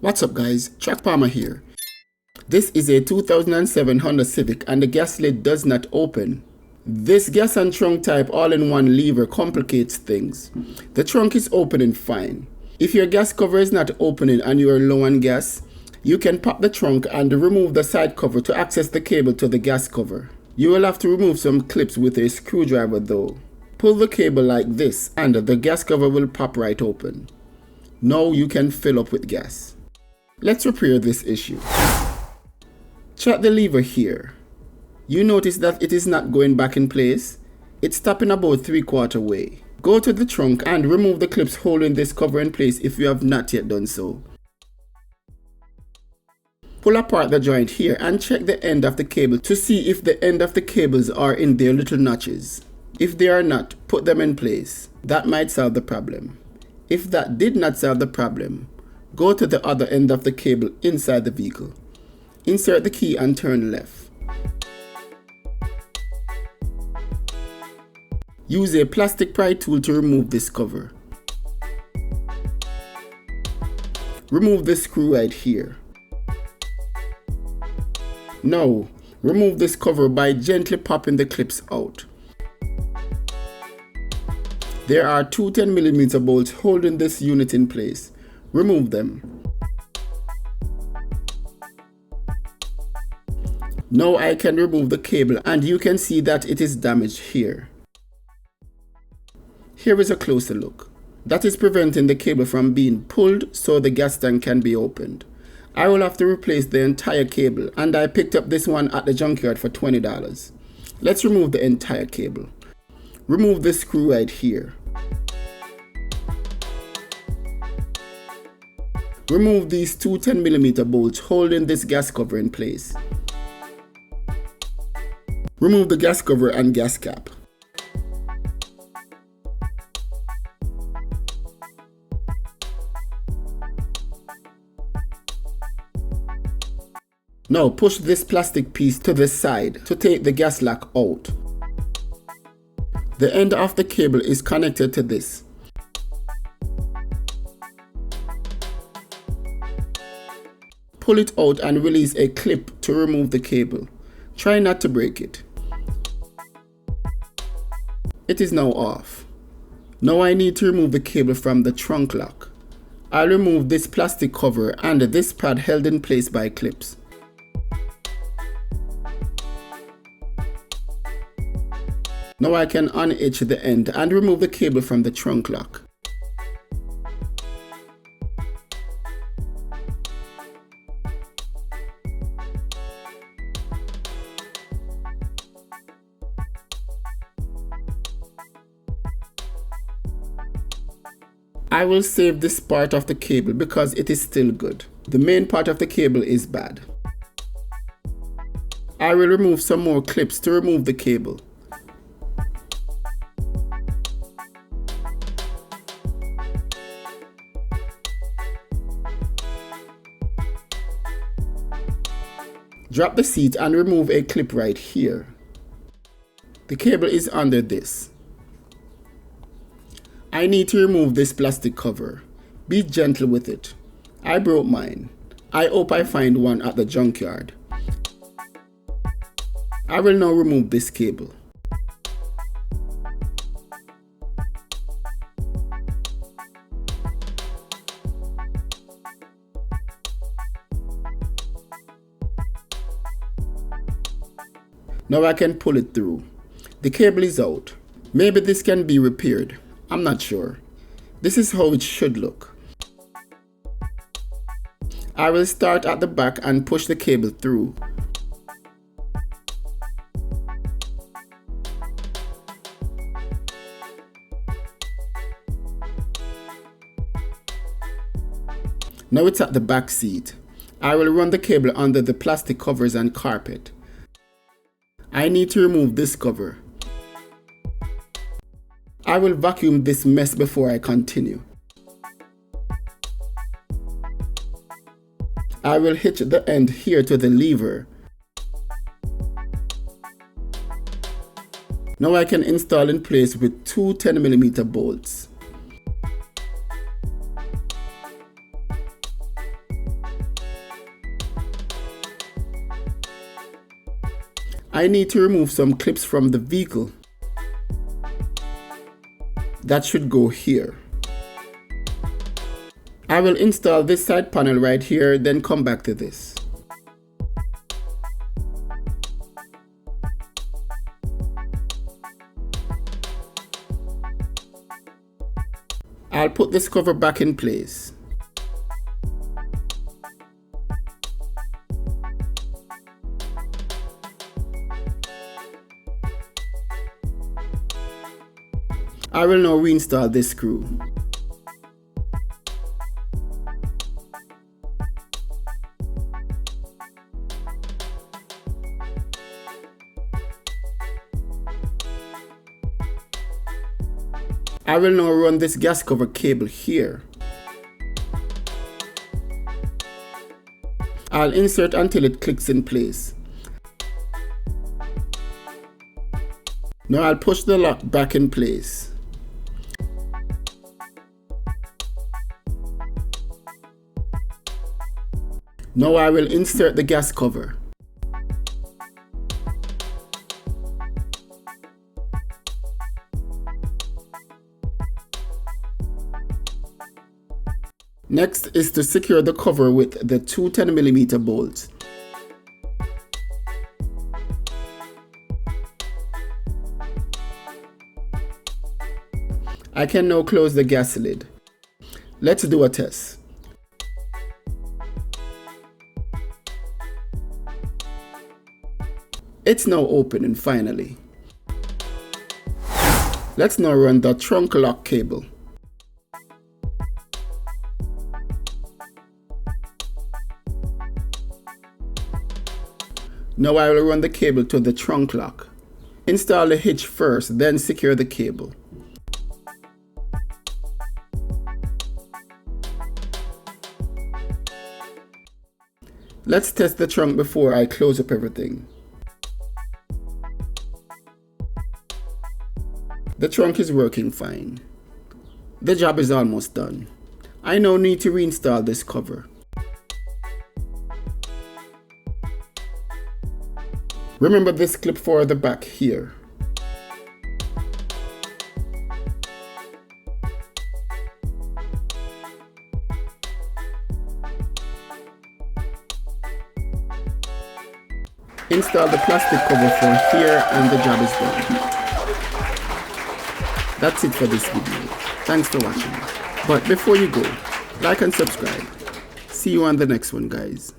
What's up guys, Chuck Palmer here. This is a 2007 Honda Civic and the gas lid does not open. This gas and trunk type all-in-one lever complicates things. The trunk is opening fine. If your gas cover is not opening and you are low on gas, you can pop the trunk and remove the side cover to access the cable to the gas cover. You will have to remove some clips with a screwdriver though. Pull the cable like this and the gas cover will pop right open. Now you can fill up with gas. Let's repair this issue. Check the lever here. You notice that it is not going back in place. It's stopping about 3/4 way. Go to the trunk and remove the clips holding this cover in place if you have not yet done so. Pull apart the joint here and check the end of the cable to see if the end of the cables are in their little notches. If they are not, put them in place. That might solve the problem. If that did not solve the problem, go to the other end of the cable inside the vehicle. Insert the key and turn left. Use a plastic pry tool to remove this cover. Remove the screw right here. Now, remove this cover by gently popping the clips out. There are two 10mm bolts holding this unit in place. Remove them. Now I can remove the cable and you can see that it is damaged here. Here is a closer look. That is preventing the cable from being pulled so the gas tank can be opened. I will have to replace the entire cable and I picked up this one at the junkyard for $20. Let's remove the entire cable. Remove the screw right here. Remove these two 10mm bolts holding this gas cover in place. Remove the gas cover and gas cap. Now push this plastic piece to the side to take the gas lock out. The end of the cable is connected to this. Pull it out and release a clip to remove the cable. Try not to break it. It is now off. Now I need to remove the cable from the trunk lock. I'll remove this plastic cover and this pad held in place by clips. Now I can unhitch the end and remove the cable from the trunk lock. I will save this part of the cable because it is still good. The main part of the cable is bad. I will remove some more clips to remove the cable. Drop the seat and remove a clip right here. The cable is under this. I need to remove this plastic cover. Be gentle with it. I broke mine. I hope I find one at the junkyard. I will now remove this cable. Now I can pull it through. The cable is out. Maybe this can be repaired. I'm not sure. This is how it should look. I will start at the back and push the cable through. Now it's at the back seat. I will run the cable under the plastic covers and carpet. I need to remove this cover. I will vacuum this mess before I continue. I will hitch the end here to the lever. Now I can install in place with two 10mm bolts. I need to remove some clips from the vehicle. That should go here. I will install this side panel right here, then come back to this. I'll put this cover back in place. I will now reinstall this screw. I will now run this gas cover cable here. I'll insert until it clicks in place. Now I'll push the lock back in place. Now I will insert the gas cover. Next is to secure the cover with the two 10mm bolts. I can now close the gas lid. Let's do a test. It's now opening finally. Let's now run the trunk lock cable. Now I will run the cable to the trunk lock. Install the hitch first, then secure the cable. Let's test the trunk before I close up everything. The trunk is working fine. The job is almost done. I now need to reinstall this cover. Remember this clip for the back here. Install the plastic cover for here and the job is done. That's it for this video. Thanks for watching. But before you go, like and subscribe. See you on the next one, guys.